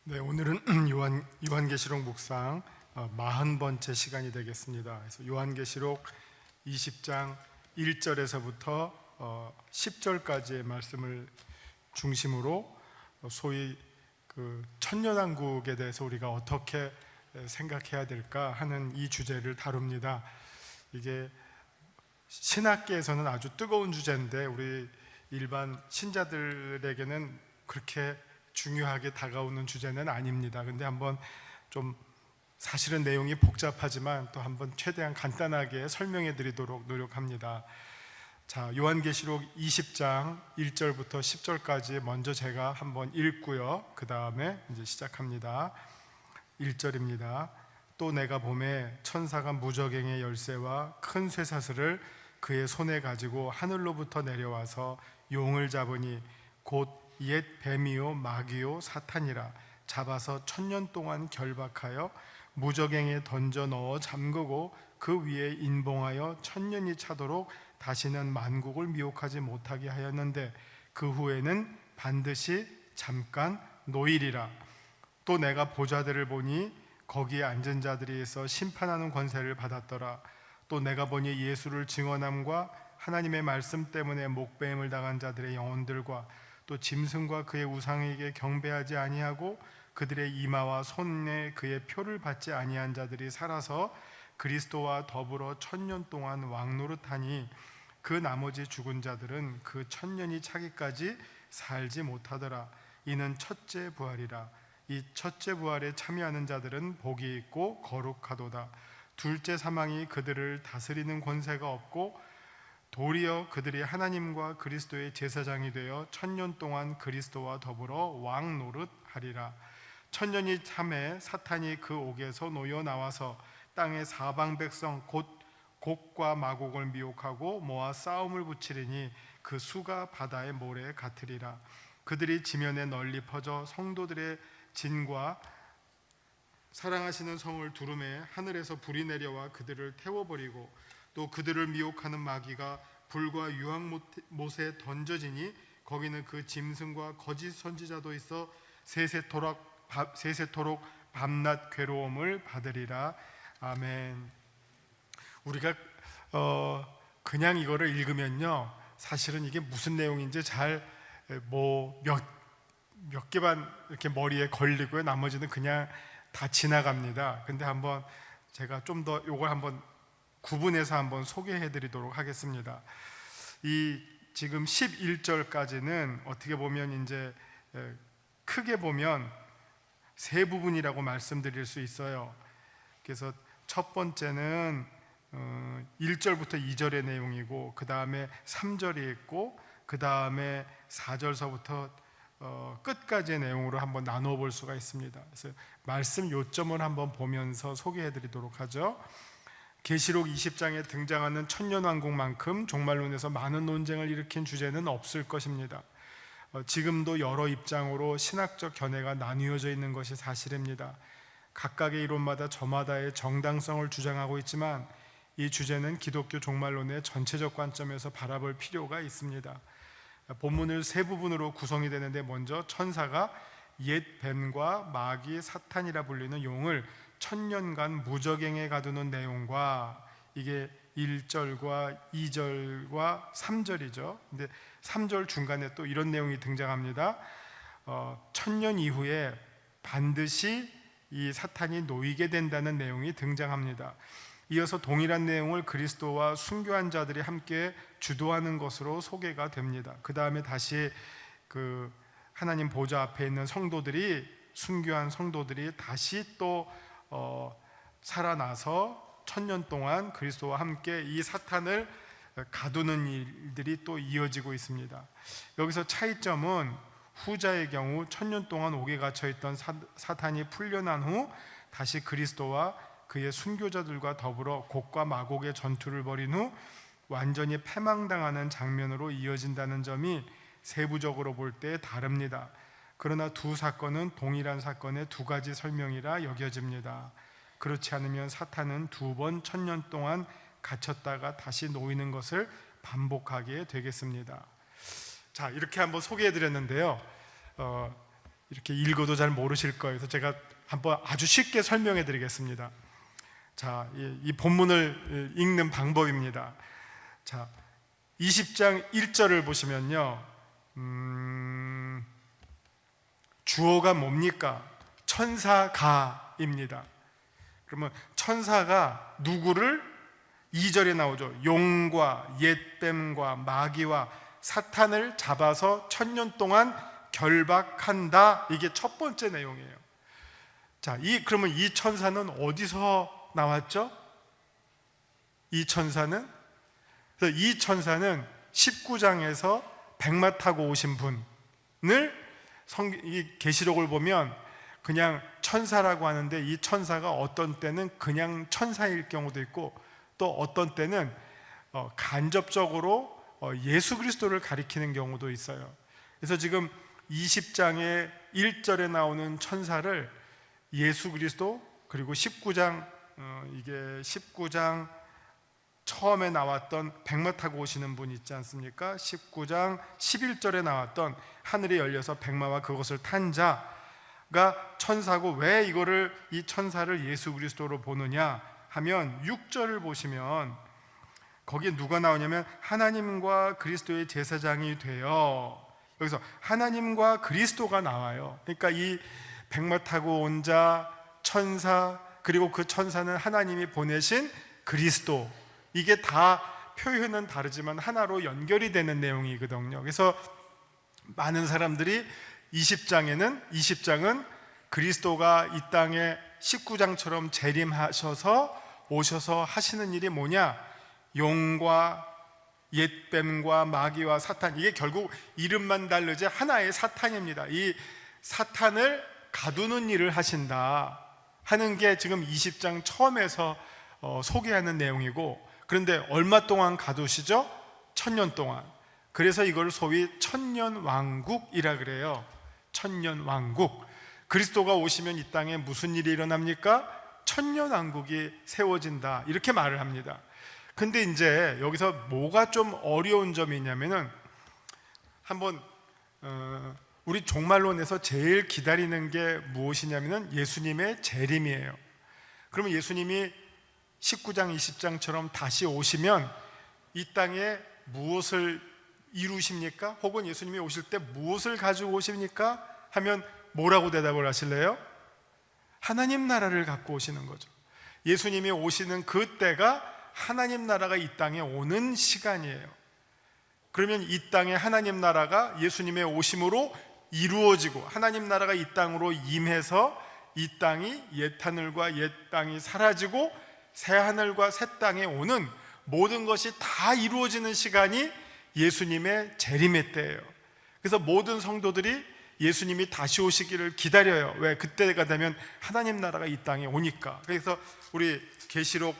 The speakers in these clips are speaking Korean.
네, 오늘은 요한계시록 묵상 40번째 시간이 되겠습니다. 그래서 요한계시록 20장 1절에서부터 10절까지의 말씀을 중심으로 소위 그 천년왕국에 대해서 우리가 어떻게 생각해야 될까 하는 이 주제를 다룹니다. 이게 신학계에서는 아주 뜨거운 주제인데 우리 일반 신자들에게는 그렇게 중요하게 다가오는 주제는 아닙니다. 근데 한번 좀 사실은 내용이 복잡하지만 또 한번 최대한 간단하게 설명해 드리도록 노력합니다. 자, 요한계시록 20장 1절부터 10절까지 먼저 제가 한번 읽고요. 그 다음에 이제 시작합니다. 1절입니다. 또 내가 보매 천사가 무저갱의 열쇠와 큰 쇠사슬을 그의 손에 가지고 하늘로부터 내려와서 용을 잡으니 곧 옛 뱀이요 마귀요 사탄이라 잡아서 1000년 동안 결박하여 무저갱에 던져 넣어 잠그고 그 위에 인봉하여 1000년이 차도록 다시는 만국을 미혹하지 못하게 하였는데 그 후에는 반드시 잠깐 노일이라. 또 내가 보좌들을 보니 거기에 앉은 자들이서 심판하는 권세를 받았더라. 또 내가 보니 예수를 증언함과 하나님의 말씀 때문에 목배임을 당한 자들의 영혼들과 또 짐승과 그의 우상에게 경배하지 아니하고 그들의 이마와 손에 그의 표를 받지 아니한 자들이 살아서 그리스도와 더불어 1000년 동안 왕노릇하니 그 나머지 죽은 자들은 그 1000년이 차기까지 살지 못하더라. 이는 첫째 부활이라. 이 첫째 부활에 참여하는 자들은 복이 있고 거룩하도다. 둘째 사망이 그들을 다스리는 권세가 없고 도리어 그들이 하나님과 그리스도의 제사장이 되어 1000년 동안 그리스도와 더불어 왕 노릇하리라. 1000년이 참에 사탄이 그 옥에서 놓여 나와서 땅의 사방 백성 곧 곡과 마곡을 미혹하고 모아 싸움을 붙이리니 그 수가 바다의 모래 같으리라. 그들이 지면에 널리 퍼져 성도들의 진과 사랑하시는 성을 두루매 하늘에서 불이 내려와 그들을 태워버리고 또 그들을 미혹하는 마귀가 불과 유황못에 던져지니 거기는 그 짐승과 거짓 선지자도 있어 세세토록 밤낮 괴로움을 받으리라. 아멘. 우리가 그냥 이거를 읽으면요, 사실은 이게 무슨 내용인지 잘 몇 개만 이렇게 머리에 걸리고요, 나머지는 그냥 다 지나갑니다. 근데 한번 제가 좀 더 이걸 한번 구분해서 한번 소개해 드리도록 하겠습니다. 이 지금 11절까지는 어떻게 보면 이제 크게 보면 세 부분이라고 말씀드릴 수 있어요. 그래서 첫 번째는 1절부터 2절의 내용이고, 그 다음에 3절이 있고, 그 다음에 4절서부터 끝까지의 내용으로 한번 나누어 볼 수가 있습니다. 그래서 말씀 요점을 한번 보면서 소개해 드리도록 하죠. 계시록 20장에 등장하는 천년왕국만큼 종말론에서 많은 논쟁을 일으킨 주제는 없을 것입니다. 지금도 여러 입장으로 신학적 견해가 나뉘어져 있는 것이 사실입니다. 각각의 이론마다 저마다의 정당성을 주장하고 있지만 이 주제는 기독교 종말론의 전체적 관점에서 바라볼 필요가 있습니다. 본문을 세 부분으로 구성이 되는데, 먼저 천사가 옛 뱀과 마귀 사탄이라 불리는 용을 1000년간 무저갱에 가두는 내용과, 이게 1절과 2절과 3절이죠. 근데 3절 중간에 또 이런 내용이 등장합니다. 1000년 이후에 반드시 이 사탄이 놓이게 된다는 내용이 등장합니다. 이어서 동일한 내용을 그리스도와 순교한 자들이 함께 주도하는 것으로 소개가 됩니다. 그 다음에 다시 그 하나님 보좌 앞에 있는 성도들이, 순교한 성도들이 다시 또 살아나서 1000년 동안 그리스도와 함께 이 사탄을 가두는 일들이 또 이어지고 있습니다. 여기서 차이점은 후자의 경우 1000년 동안 옥에 갇혀있던 사탄이 풀려난 후 다시 그리스도와 그의 순교자들과 더불어 곡과 마곡의 전투를 벌인 후 완전히 패망당하는 장면으로 이어진다는 점이 세부적으로 볼 때 다릅니다. 그러나 두 사건은 동일한 사건의 두 가지 설명이라 여겨집니다. 그렇지 않으면 사탄은 2번 1000년 동안 갇혔다가 다시 놓이는 것을 반복하게 되겠습니다. 자, 이렇게 한번 소개해 드렸는데요, 이렇게 읽어도 잘 모르실 거예요. 그래서 제가 한번 아주 쉽게 설명해 드리겠습니다. 자, 이 본문을 읽는 방법입니다. 자, 20장 1절을 보시면요, 주어가 뭡니까? 천사가입니다. 그러면 천사가 누구를? 2절에 나오죠. 용과 옛뱀과 마귀와 사탄을 잡아서 1000년 동안 결박한다. 이게 첫 번째 내용이에요. 자, 그러면 이 천사는 어디서 나왔죠? 이 천사는 19장에서 백마 타고 오신 분을 이 계시록을 보면 그냥 천사라고 하는데, 이 천사가 어떤 때는 그냥 천사일 경우도 있고, 또 어떤 때는 간접적으로 예수 그리스도를 가리키는 경우도 있어요. 그래서 지금 20장의 1절에 나오는 천사를 예수 그리스도, 그리고 19장 이게 19장 처음에 나왔던 백마 타고 오시는 분 있지 않습니까? 19장 11절에 나왔던 하늘이 열려서 백마와 그것을 탄 자가 천사고, 왜 이 천사를 예수 그리스도로 보느냐 하면 6절을 보시면 거기에 누가 나오냐면 하나님과 그리스도의 제사장이 되어, 여기서 하나님과 그리스도가 나와요. 그러니까 이 백마 타고 온 자, 천사, 그리고 그 천사는 하나님이 보내신 그리스도, 이게 다 표현은 다르지만 하나로 연결이 되는 내용이거든요. 그래서 많은 사람들이 20장은 그리스도가 이 땅에 19장처럼 재림하셔서 오셔서 하시는 일이 뭐냐? 용과 옛뱀과 마귀와 사탄, 이게 결국 이름만 다르지 하나의 사탄입니다. 이 사탄을 가두는 일을 하신다 하는 게 지금 20장 처음에서 소개하는 내용이고, 그런데 얼마 동안 가두시죠? 1000년 동안. 그래서 이걸 소위 천년왕국이라 그래요. 천년왕국. 그리스도가 오시면 이 땅에 무슨 일이 일어납니까? 천년왕국이 세워진다, 이렇게 말을 합니다. 근데 이제 여기서 뭐가 좀 어려운 점이 있냐면은, 한번 우리 종말론에서 제일 기다리는 게 무엇이냐면은 예수님의 재림이에요. 그러면 예수님이 19장 20장처럼 다시 오시면 이 땅에 무엇을 이루십니까? 혹은 예수님이 오실 때 무엇을 가지고 오십니까? 하면 뭐라고 대답을 하실래요? 하나님 나라를 갖고 오시는 거죠. 예수님이 오시는 그 때가 하나님 나라가 이 땅에 오는 시간이에요. 그러면 이 땅에 하나님 나라가 예수님의 오심으로 이루어지고, 하나님 나라가 이 땅으로 임해서 이 땅이 옛 하늘과 옛 땅이 사라지고 새 하늘과 새 땅에 오는 모든 것이 다 이루어지는 시간이 예수님의 재림의 때예요. 그래서 모든 성도들이 예수님이 다시 오시기를 기다려요. 왜? 그때가 되면 하나님 나라가 이 땅에 오니까. 그래서 우리 계시록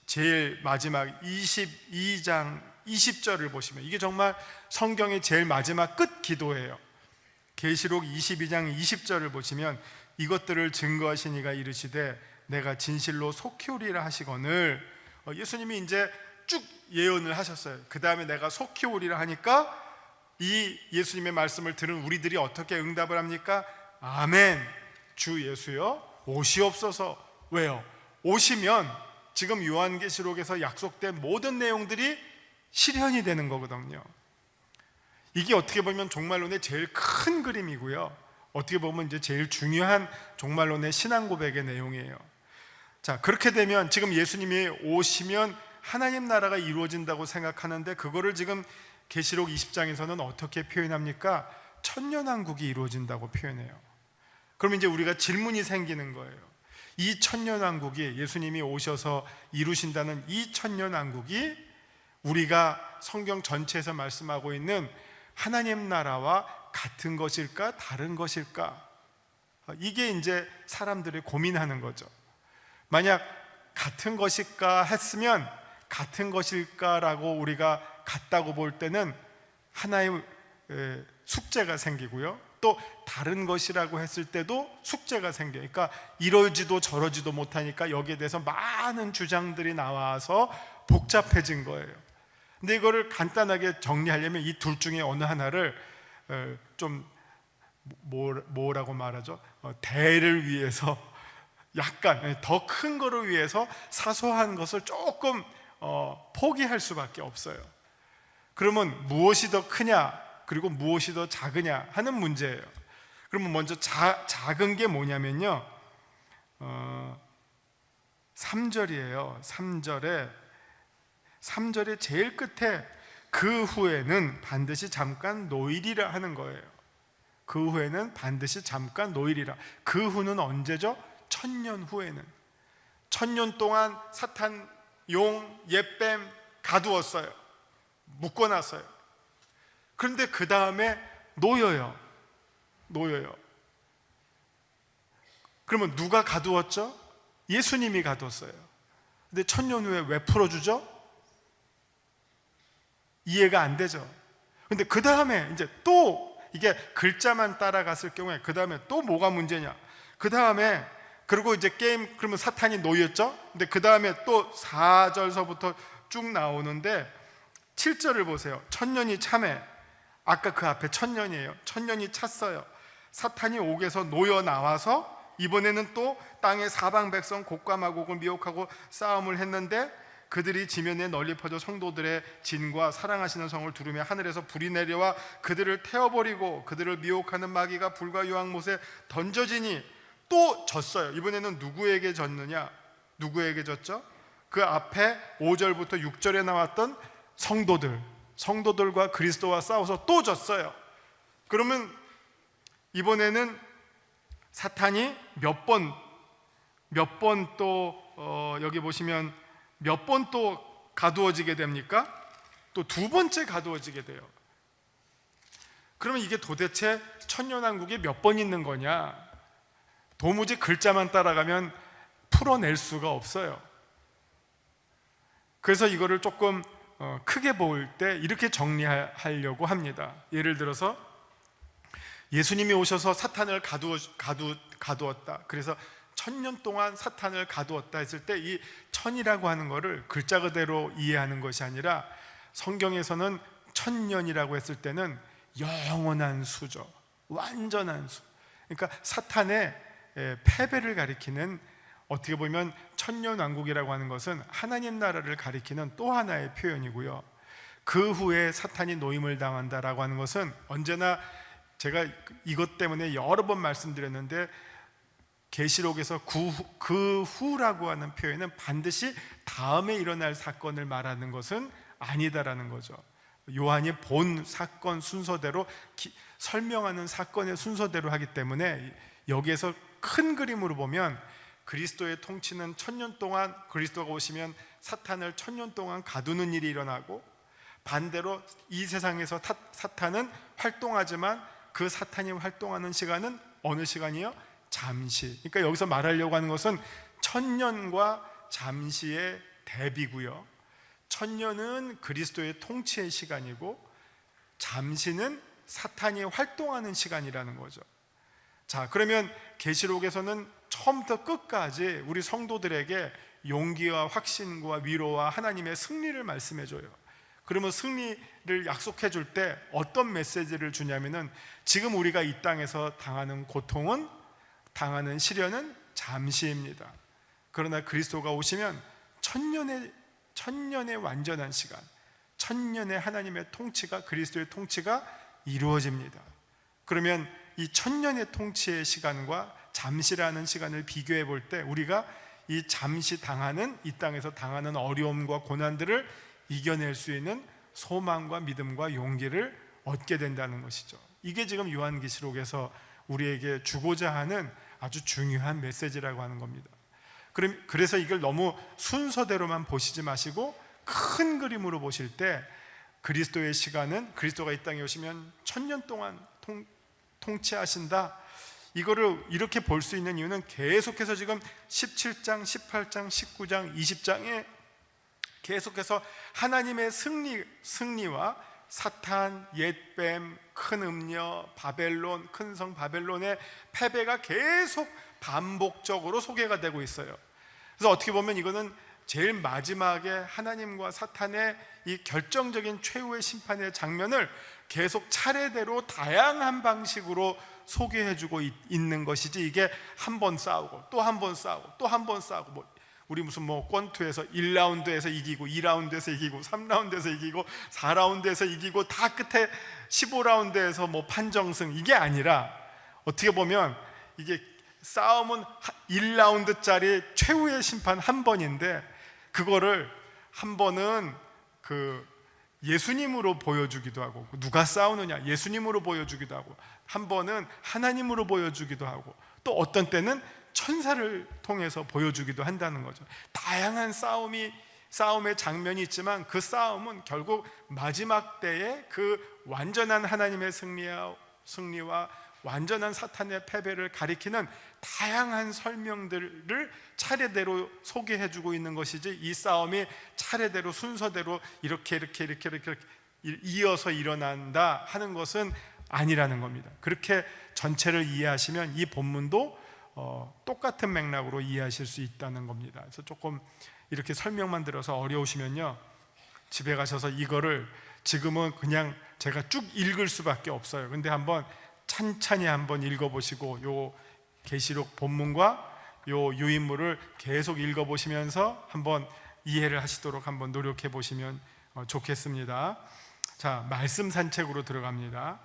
제일 마지막 22장 20절을 보시면, 이게 정말 성경의 제일 마지막 끝 기도예요. 계시록 22장 20절을 보시면, 이것들을 증거하신 이가 이르시되 내가 진실로 속히 오리라 하시거늘, 예수님이 이제 쭉 예언을 하셨어요. 그 다음에 내가 속히 오리라 하니까 이 예수님의 말씀을 들은 우리들이 어떻게 응답을 합니까? 아멘, 주 예수여 오시옵소서. 왜요? 오시면 지금 요한계시록에서 약속된 모든 내용들이 실현이 되는 거거든요. 이게 어떻게 보면 종말론의 제일 큰 그림이고요, 어떻게 보면 이제 제일 중요한 종말론의 신앙 고백의 내용이에요. 자, 그렇게 되면 지금 예수님이 오시면 하나님 나라가 이루어진다고 생각하는데, 그거를 지금 계시록 20장에서는 어떻게 표현합니까? 천년왕국이 이루어진다고 표현해요. 그럼 이제 우리가 질문이 생기는 거예요. 이 천년왕국이, 예수님이 오셔서 이루신다는 이 천년왕국이 우리가 성경 전체에서 말씀하고 있는 하나님 나라와 같은 것일까, 다른 것일까? 이게 이제 사람들이 고민하는 거죠. 만약 같은 것일까 했으면, 같은 것일까라고 우리가 같다고 볼 때는 하나의 숙제가 생기고요, 또 다른 것이라고 했을 때도 숙제가 생겨요. 그러니까 이러지도 저러지도 못하니까 여기에 대해서 많은 주장들이 나와서 복잡해진 거예요. 근데 이거를 간단하게 정리하려면 이 둘 중에 어느 하나를 좀 뭐라고 말하죠? 대를 위해서, 약간 더 큰 거를 위해서 사소한 것을 조금 포기할 수밖에 없어요. 그러면 무엇이 더 크냐, 그리고 무엇이 더 작으냐 하는 문제예요. 그러면 먼저 작은 게 뭐냐면요, 3절이에요. 3절의 제일 끝에 그 후에는 반드시 잠깐 노일이라 하는 거예요. 그 후에는 반드시 잠깐 노일이라. 그 후는 언제죠? 1000년 후에는. 1000년 동안 사탄, 용, 옛뱀 가두었어요. 묶어놨어요. 그런데 그 다음에 놓여요. 그러면 누가 가두었죠? 예수님이 가두었어요. 근데 1000년 후에 왜 풀어주죠? 이해가 안 되죠. 근데 그 다음에 이제 또 이게 글자만 따라갔을 경우에 그 다음에 또 뭐가 문제냐? 그 다음에 그리고 이제 게임, 그러면 사탄이 놓였죠? 근데 그 다음에 또 4절서부터 쭉 나오는데 7절을 보세요. 1000년이 참해. 아까 그 앞에 1000년이에요. 1000년이 찼어요. 사탄이 옥에서 놓여 나와서 이번에는 또 땅의 사방 백성 곡과 마곡을 미혹하고 싸움을 했는데 그들이 지면에 널리 퍼져 성도들의 진과 사랑하시는 성을 두르며 하늘에서 불이 내려와 그들을 태워버리고 그들을 미혹하는 마귀가 불과 유황못에 던져지니 또 졌어요. 이번에는 누구에게 졌느냐? 누구에게 졌죠? 그 앞에 5절부터 6절에 나왔던 성도들과 그리스도와 싸워서 또 졌어요. 그러면 이번에는 사탄이 몇 번 또 여기 보시면 몇 번 또 가두어지게 됩니까? 또 두 번째 가두어지게 돼요. 그러면 이게 도대체 천년왕국이 몇 번 있는 거냐? 도무지 글자만 따라가면 풀어낼 수가 없어요. 그래서 이거를 조금 크게 볼 때 이렇게 정리하려고 합니다. 예를 들어서 예수님이 오셔서 사탄을 가두었다. 그래서 1000년 동안 사탄을 가두었다 했을 때 이 천이라고 하는 거를 글자 그대로 이해하는 것이 아니라 성경에서는 1000년이라고 했을 때는 영원한 수죠. 완전한 수. 그러니까 사탄의 패배를 가리키는, 어떻게 보면 천년왕국이라고 하는 것은 하나님 나라를 가리키는 또 하나의 표현이고요. 그 후에 사탄이 노임을 당한다라고 하는 것은 언제나 제가 이것 때문에 여러 번 말씀드렸는데 계시록에서 그 후라고 하는 표현은 반드시 다음에 일어날 사건을 말하는 것은 아니다라는 거죠. 요한이 본 사건 순서대로 설명하는 사건의 순서대로 하기 때문에 여기에서 큰 그림으로 보면 그리스도의 통치는 1000년 동안, 그리스도가 오시면 사탄을 1000년 동안 가두는 일이 일어나고, 반대로 이 세상에서 사탄은 활동하지만 그 사탄이 활동하는 시간은 어느 시간이요? 잠시. 그러니까 여기서 말하려고 하는 것은 1000년과 잠시의 대비고요. 1000년은 그리스도의 통치의 시간이고 잠시는 사탄이 활동하는 시간이라는 거죠. 자, 그러면 계시록에서는 처음부터 끝까지 우리 성도들에게 용기와 확신과 위로와 하나님의 승리를 말씀해 줘요. 그러면 승리를 약속해 줄 때 어떤 메시지를 주냐면은 지금 우리가 이 땅에서 당하는 고통은, 당하는 시련은 잠시입니다. 그러나 그리스도가 오시면 천년의 완전한 시간, 천년의 하나님의 통치가, 그리스도의 통치가 이루어집니다. 그러면 이 천년의 통치의 시간과 잠시라는 시간을 비교해 볼 때 우리가 이 잠시 당하는, 이 땅에서 당하는 어려움과 고난들을 이겨낼 수 있는 소망과 믿음과 용기를 얻게 된다는 것이죠. 이게 지금 요한계시록에서 우리에게 주고자 하는 아주 중요한 메시지라고 하는 겁니다. 그래서 이걸 너무 순서대로만 보시지 마시고 큰 그림으로 보실 때 그리스도의 시간은, 그리스도가 이 땅에 오시면 1000년 동안 통치하신다, 이거를 이렇게 볼 수 있는 이유는 계속해서 지금 17장, 18장, 19장, 20장에 계속해서 하나님의 승리와 사탄, 옛뱀, 큰 음녀, 바벨론, 큰 성 바벨론의 패배가 계속 반복적으로 소개가 되고 있어요. 그래서 어떻게 보면 이거는 제일 마지막에 하나님과 사탄의 이 결정적인 최후의 심판의 장면을 계속 차례대로 다양한 방식으로 소개해주고 있는 것이지, 이게 한 번 싸우고 또 한 번 싸우고 또 한 번 싸우고, 뭐 우리 무슨 뭐 권투에서 1라운드에서 이기고 2라운드에서 이기고 3라운드에서 이기고 4라운드에서 이기고 다 끝에 15라운드에서 뭐 판정승, 이게 아니라 어떻게 보면 이게 싸움은 1라운드짜리 최후의 심판 한 번인데, 그거를 한 번은 그 예수님으로 보여주기도 하고, 누가 싸우느냐 예수님으로 보여주기도 하고, 한 번은 하나님으로 보여주기도 하고, 또 어떤 때는 천사를 통해서 보여주기도 한다는 거죠. 다양한 싸움의 장면이 있지만, 그 싸움은 결국 마지막 때에 그 완전한 하나님의 승리와 완전한 사탄의 패배를 가리키는 다양한 설명들을 차례대로 소개해주고 있는 것이지, 이 싸움이 차례대로 순서대로 이렇게 이어서 일어난다 하는 것은 아니라는 겁니다. 그렇게 전체를 이해하시면 이 본문도 똑같은 맥락으로 이해하실 수 있다는 겁니다. 그래서 조금 이렇게 설명만 들어서 어려우시면요, 집에 가셔서 이거를 지금은 그냥 제가 쭉 읽을 수밖에 없어요. 근데 한번 찬찬히 한번 읽어보시고, 요 계시록 본문과 요 유인물을 계속 읽어보시면서 한번 이해를 하시도록 한번 노력해 보시면 좋겠습니다. 자, 말씀 산책으로 들어갑니다.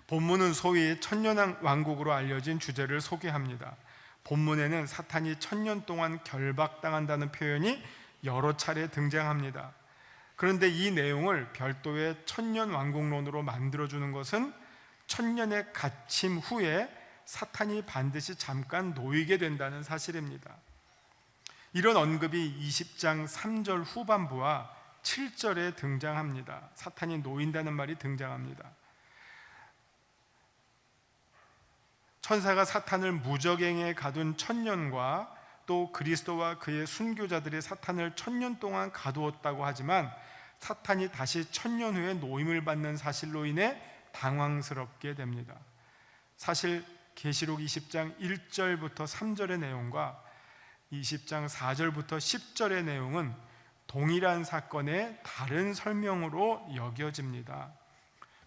본문은 소위 천년왕국으로 알려진 주제를 소개합니다. 본문에는 사탄이 1000년 동안 결박당한다는 표현이 여러 차례 등장합니다. 그런데 이 내용을 별도의 천년왕국론으로 만들어주는 것은 1000년의 갇힘 후에 사탄이 반드시 잠깐 놓이게 된다는 사실입니다. 이런 언급이 20장 3절 후반부와 7절에 등장합니다. 사탄이 놓인다는 말이 등장합니다. 천사가 사탄을 무적행에 가둔 1000년과 또 그리스도와 그의 순교자들이 사탄을 1000년 동안 가두었다고 하지만, 사탄이 다시 1000년 후에 노임을 받는 사실로 인해 당황스럽게 됩니다. 사실 계시록 20장 1절부터 3절의 내용과 20장 4절부터 10절의 내용은 동일한 사건의 다른 설명으로 여겨집니다.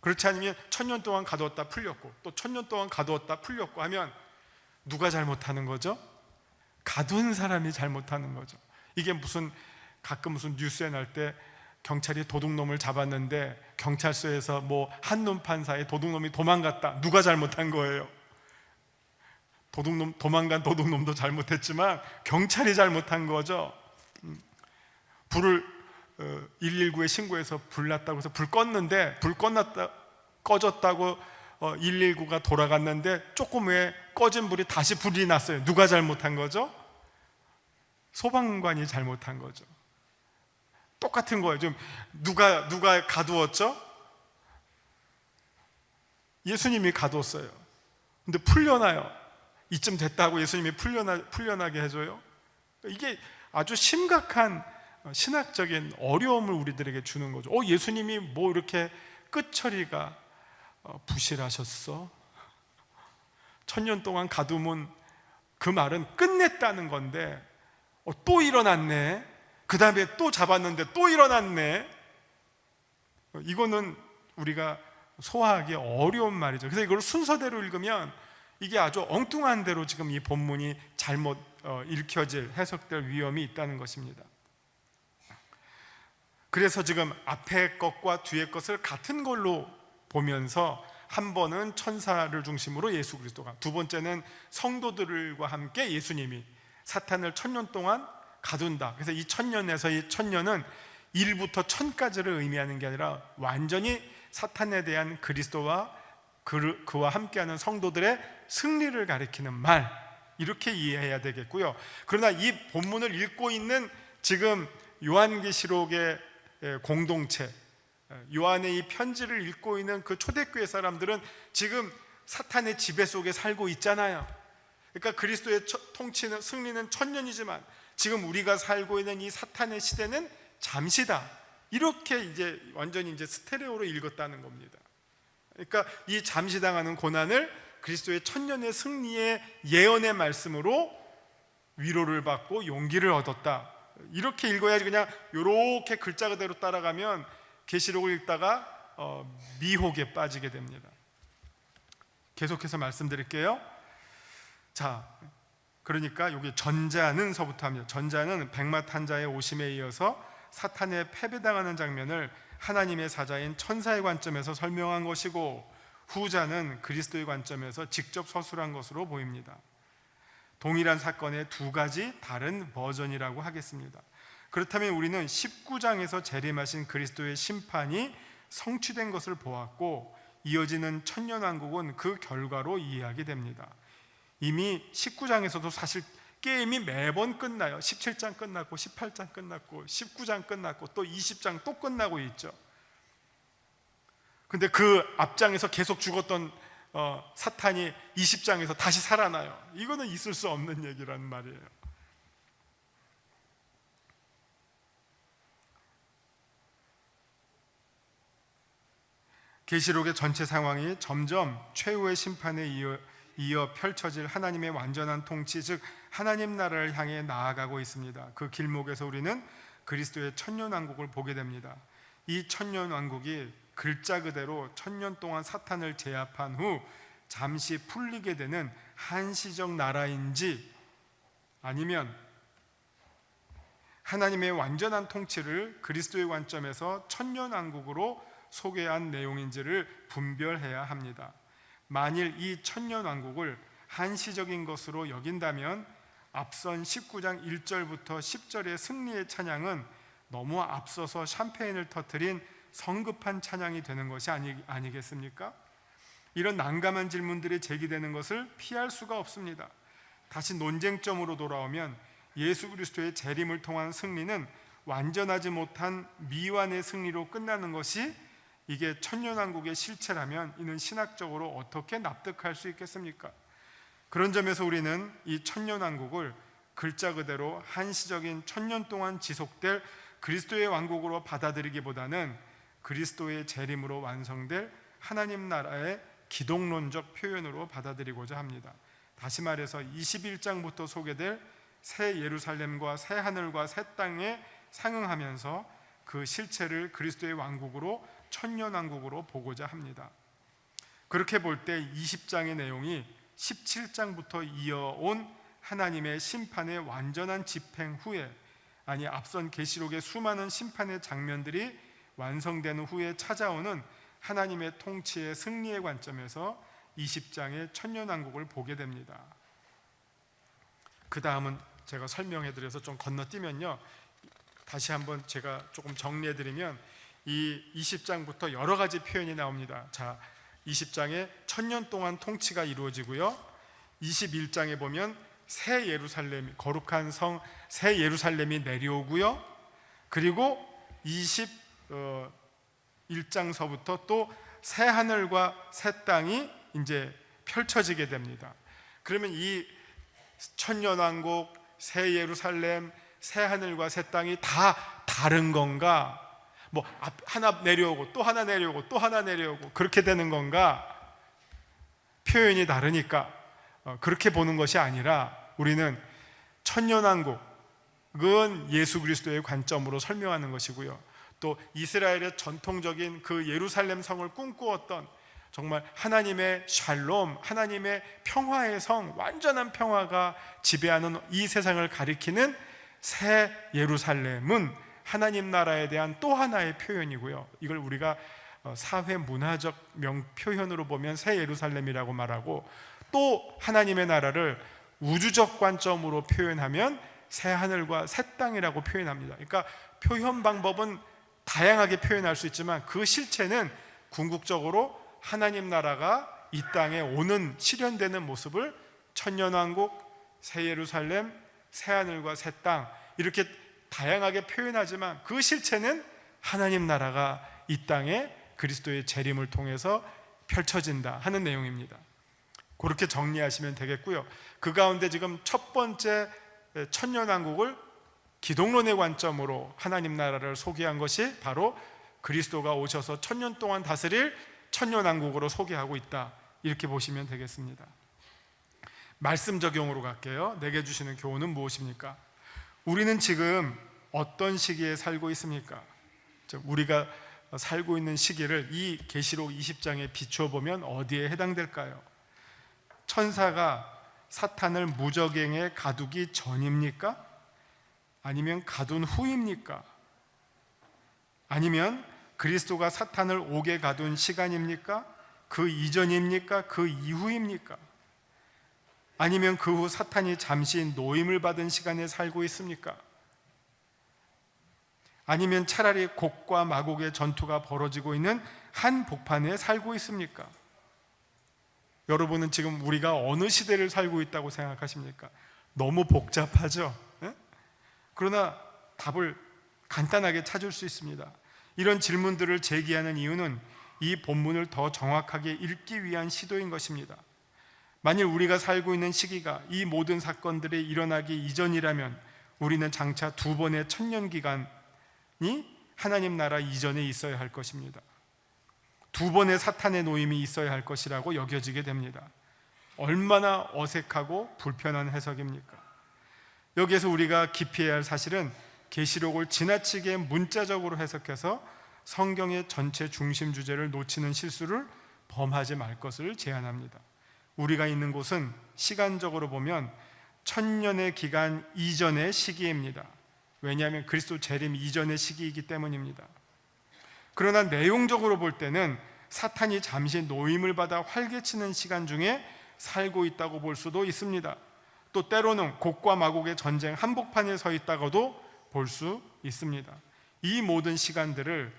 그렇지 않으면 1000년 동안 가두었다 풀렸고, 또 1000년 동안 가두었다 풀렸고 하면 누가 잘못하는 거죠? 가둔 사람이 잘못하는 거죠. 이게 가끔 무슨 뉴스에 날 때 경찰이 도둑놈을 잡았는데 경찰서에서 뭐 한눈 판사에 도둑놈이 도망갔다. 누가 잘못한 거예요? 도망간 도둑놈도 잘못했지만 경찰이 잘못한 거죠. 불을 119에 신고해서 불 났다고 해서 불 껐는데, 꺼졌다고 119가 돌아갔는데 조금 후에 꺼진 불이 다시 불이 났어요. 누가 잘못한 거죠? 소방관이 잘못한 거죠. 똑같은 거예요. 좀 누가 가두었죠? 예수님이 가두었어요. 근데 풀려나요. 이쯤 됐다고 예수님이 풀려나게 해줘요? 이게 아주 심각한 신학적인 어려움을 우리들에게 주는 거죠. 예수님이 뭐 이렇게 끝처리가 부실하셨어? 1000년 동안 가두면 그 말은 끝냈다는 건데 또 일어났네. 그 다음에 또 잡았는데 또 일어났네. 이거는 우리가 소화하기 어려운 말이죠. 그래서 이걸 순서대로 읽으면 이게 아주 엉뚱한 대로 지금 이 본문이 잘못 읽혀질, 해석될 위험이 있다는 것입니다. 그래서 지금 앞에 것과 뒤에 것을 같은 걸로 보면서, 한 번은 천사를 중심으로 예수 그리스도가, 두 번째는 성도들과 함께 예수님이 사탄을 1000년 동안 가둔다. 그래서 이 1000년에서 이 1000년은 1부터 1000까지를 의미하는 게 아니라 완전히 사탄에 대한 그리스도와 그와 함께하는 성도들의 승리를 가리키는 말, 이렇게 이해해야 되겠고요. 그러나 이 본문을 읽고 있는 지금 요한계시록의 공동체, 요한의 이 편지를 읽고 있는 그 초대교회 사람들은 지금 사탄의 지배 속에 살고 있잖아요. 그러니까 그리스도의 통치는, 승리는 1000년이지만 지금 우리가 살고 있는 이 사탄의 시대는 잠시다. 이렇게 이제 완전히 이제 스테레오로 읽었다는 겁니다. 그러니까 이 잠시 당하는 고난을 그리스도의 1000년의 승리의 예언의 말씀으로 위로를 받고 용기를 얻었다. 이렇게 읽어야지, 그냥 이렇게 글자 그대로 따라가면 계시록을 읽다가 미혹에 빠지게 됩니다. 계속해서 말씀드릴게요. 자, 그러니까 여기 전자는 서부터 합니다. 전자는 백마탄자의 오심에 이어서 사탄에 패배당하는 장면을 하나님의 사자인 천사의 관점에서 설명한 것이고, 후자는 그리스도의 관점에서 직접 서술한 것으로 보입니다. 동일한 사건의 두 가지 다른 버전이라고 하겠습니다. 그렇다면 우리는 19장에서 재림하신 그리스도의 심판이 성취된 것을 보았고, 이어지는 천년왕국은 그 결과로 이해하게 됩니다. 이미 19장에서도 사실 게임이 매번 끝나요. 17장 끝났고 18장 끝났고 19장 끝났고 또 20장 또 끝나고 있죠. 근데 그 앞장에서 계속 죽었던 사탄이 20장에서 다시 살아나요. 이거는 있을 수 없는 얘기라는 말이에요. 계시록의 전체 상황이 점점 최후의 심판에 이어 펼쳐질 하나님의 완전한 통치, 즉 하나님 나라를 향해 나아가고 있습니다. 그 길목에서 우리는 그리스도의 천년왕국을 보게 됩니다. 이 천년왕국이 글자 그대로 천년 동안 사탄을 제압한 후 잠시 풀리게 되는 한시적 나라인지, 아니면 하나님의 완전한 통치를 그리스도의 관점에서 천년왕국으로 소개한 내용인지를 분별해야 합니다. 만일 이 천년왕국을 한시적인 것으로 여긴다면 앞선 19장 1절부터 10절의 승리의 찬양은 너무 앞서서 샴페인을 터뜨린 성급한 찬양이 되는 것이 아니겠습니까? 이런 난감한 질문들이 제기되는 것을 피할 수가 없습니다. 다시 논쟁점으로 돌아오면 예수 그리스도의 재림을 통한 승리는 완전하지 못한 미완의 승리로 끝나는 것이 이게 천년왕국의 실체라면 이는 신학적으로 어떻게 납득할 수 있겠습니까? 그런 점에서 우리는 이 천년왕국을 글자 그대로 한시적인 천년 동안 지속될 그리스도의 왕국으로 받아들이기보다는 그리스도의 재림으로 완성될 하나님 나라의 기독론적 표현으로 받아들이고자 합니다. 다시 말해서 21장부터 소개될 새 예루살렘과 새 하늘과 새 땅에 상응하면서 그 실체를 그리스도의 왕국으로, 천년왕국으로 보고자 합니다. 그렇게 볼 때 20장의 내용이 17장부터 이어온 하나님의 심판의 완전한 집행 후에, 아니 앞선 계시록의 수많은 심판의 장면들이 완성된 후에 찾아오는 하나님의 통치의 승리의 관점에서 20장의 천년왕국을 보게 됩니다. 그 다음은 제가 설명해드려서 좀 건너뛰면요, 다시 한번 제가 조금 정리해드리면 이 20장부터 여러 가지 표현이 나옵니다. 자, 20장에 천년 동안 통치가 이루어지고요, 21장에 보면 새 예루살렘, 거룩한 성 새 예루살렘이 내려오고요, 그리고 21장서부터 또 새 하늘과 새 땅이 이제 펼쳐지게 됩니다. 그러면 이 천년왕국, 새 예루살렘, 새 하늘과 새 땅이 다 다른 건가? 뭐 하나 내려오고 또 하나 내려오고 또 하나 내려오고 그렇게 되는 건가? 표현이 다르니까 그렇게 보는 것이 아니라 우리는 천년왕국은 예수 그리스도의 관점으로 설명하는 것이고요, 또 이스라엘의 전통적인 그 예루살렘 성을 꿈꾸었던 정말 하나님의 샬롬, 하나님의 평화의 성, 완전한 평화가 지배하는 이 세상을 가리키는 새 예루살렘은 하나님 나라에 대한 또 하나의 표현이고요, 이걸 우리가 사회 문화적 표현으로 보면 새 예루살렘이라고 말하고, 또 하나님의 나라를 우주적 관점으로 표현하면 새 하늘과 새 땅이라고 표현합니다. 그러니까 표현 방법은 다양하게 표현할 수 있지만 그 실체는 궁극적으로 하나님 나라가 이 땅에 오는, 실현되는 모습을 천년왕국, 새 예루살렘, 새 하늘과 새 땅, 이렇게 다양하게 표현하지만 그 실체는 하나님 나라가 이 땅에 그리스도의 재림을 통해서 펼쳐진다 하는 내용입니다. 그렇게 정리하시면 되겠고요, 그 가운데 지금 첫 번째 천년왕국을 기독론의 관점으로 하나님 나라를 소개한 것이 바로 그리스도가 오셔서 천년 동안 다스릴 천년왕국으로 소개하고 있다, 이렇게 보시면 되겠습니다. 말씀 적용으로 갈게요. 내게 주시는 교훈은 무엇입니까? 우리는 지금 어떤 시기에 살고 있습니까? 우리가 살고 있는 시기를 이 계시록 20장에 비추어 보면 어디에 해당될까요? 천사가 사탄을 무저갱에 가두기 전입니까? 아니면 가둔 후입니까? 아니면 그리스도가 사탄을 옥에 가둔 시간입니까? 그 이전입니까? 그 이후입니까? 아니면 그 후 사탄이 잠시 노임을 받은 시간에 살고 있습니까? 아니면 차라리 곡과 마곡의 전투가 벌어지고 있는 한복판에 살고 있습니까? 여러분은 지금 우리가 어느 시대를 살고 있다고 생각하십니까? 너무 복잡하죠? 예? 그러나 답을 간단하게 찾을 수 있습니다. 이런 질문들을 제기하는 이유는 이 본문을 더 정확하게 읽기 위한 시도인 것입니다. 만일 우리가 살고 있는 시기가 이 모든 사건들이 일어나기 이전이라면 우리는 장차 두 번의 천년기간이 하나님 나라 이전에 있어야 할 것입니다. 두 번의 사탄의 노임이 있어야 할 것이라고 여겨지게 됩니다. 얼마나 어색하고 불편한 해석입니까? 여기에서 우리가 기피해야 할 사실은 계시록을 지나치게 문자적으로 해석해서 성경의 전체 중심 주제를 놓치는 실수를 범하지 말 것을 제안합니다. 우리가 있는 곳은 시간적으로 보면 천년의 기간 이전의 시기입니다. 왜냐하면 그리스도 재림 이전의 시기이기 때문입니다. 그러나 내용적으로 볼 때는 사탄이 잠시 노임을 받아 활개치는 시간 중에 살고 있다고 볼 수도 있습니다. 또 때로는 곡과 마곡의 전쟁 한복판에 서 있다고도 볼 수 있습니다. 이 모든 시간들을,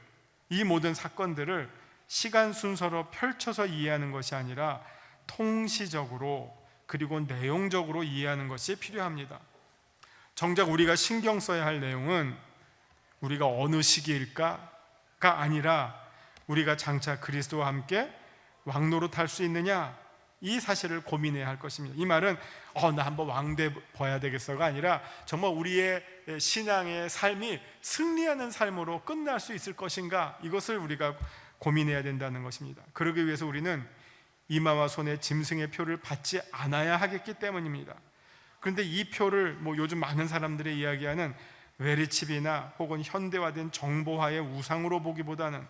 이 모든 사건들을 시간 순서로 펼쳐서 이해하는 것이 아니라 통시적으로 그리고 내용적으로 이해하는 것이 필요합니다. 정작 우리가 신경 써야 할 내용은 우리가 어느 시기일까가 아니라 우리가 장차 그리스도와 함께 왕노릇 할 수 있느냐, 이 사실을 고민해야 할 것입니다. 이 말은 나 한번 왕돼 봐야 되겠어가 아니라 정말 우리의 신앙의 삶이 승리하는 삶으로 끝날 수 있을 것인가, 이것을 우리가 고민해야 된다는 것입니다. 그러기 위해서 우리는 이마와 손에 짐승의 표를 받지 않아야 하겠기 때문입니다. 그런데 이 표를 요즘 많은 사람들이 이야기하는 웨리칩이나 혹은 현대화된 정보화의 우상으로 보기보다는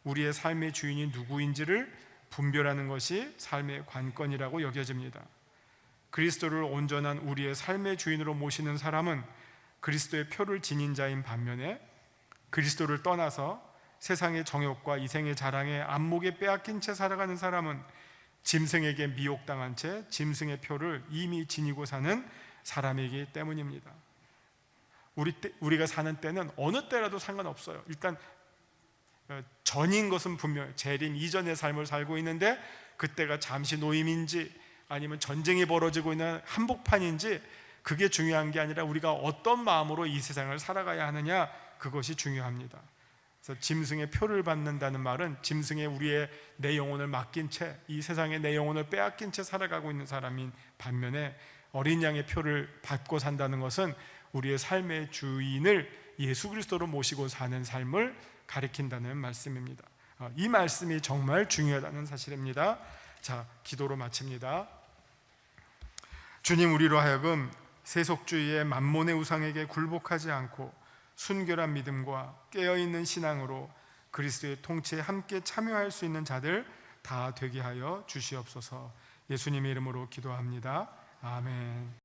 우리의 삶의 주인이 누구인지를 분별하는 것이 삶의 관건이라고 여겨집니다. 그리스도를 온전한 우리의 삶의 주인으로 모시는 사람은 그리스도의 표를 지닌 자인 반면에 그리스도를 떠나서 세상의 정욕과 이생의 자랑에 안목에 빼앗긴 채 살아가는 사람은 짐승에게 미혹당한 채 짐승의 표를 이미 지니고 사는 사람이기 때문입니다. 우리가 사는 때는 어느 때라도 상관없어요. 일단 전인 것은 분명해요. 재림 이전의 삶을 살고 있는데 그때가 잠시 노임인지 아니면 전쟁이 벌어지고 있는 한복판인지 그게 중요한 게 아니라 우리가 어떤 마음으로 이 세상을 살아가야 하느냐, 그것이 중요합니다. 그래서 짐승의 표를 받는다는 말은 짐승에 우리의 내 영혼을 맡긴 채, 이 세상의 내 영혼을 빼앗긴 채 살아가고 있는 사람인 반면에 어린 양의 표를 받고 산다는 것은 우리의 삶의 주인을 예수 그리스도로 모시고 사는 삶을 가리킨다는 말씀입니다. 이 말씀이 정말 중요하다는 사실입니다. 자, 기도로 마칩니다. 주님, 우리로 하여금 세속주의의 만몬의 우상에게 굴복하지 않고 순결한 믿음과 깨어있는 신앙으로 그리스도의 통치에 함께 참여할 수 있는 자들 다 되게 하여 주시옵소서. 예수님의 이름으로 기도합니다. 아멘.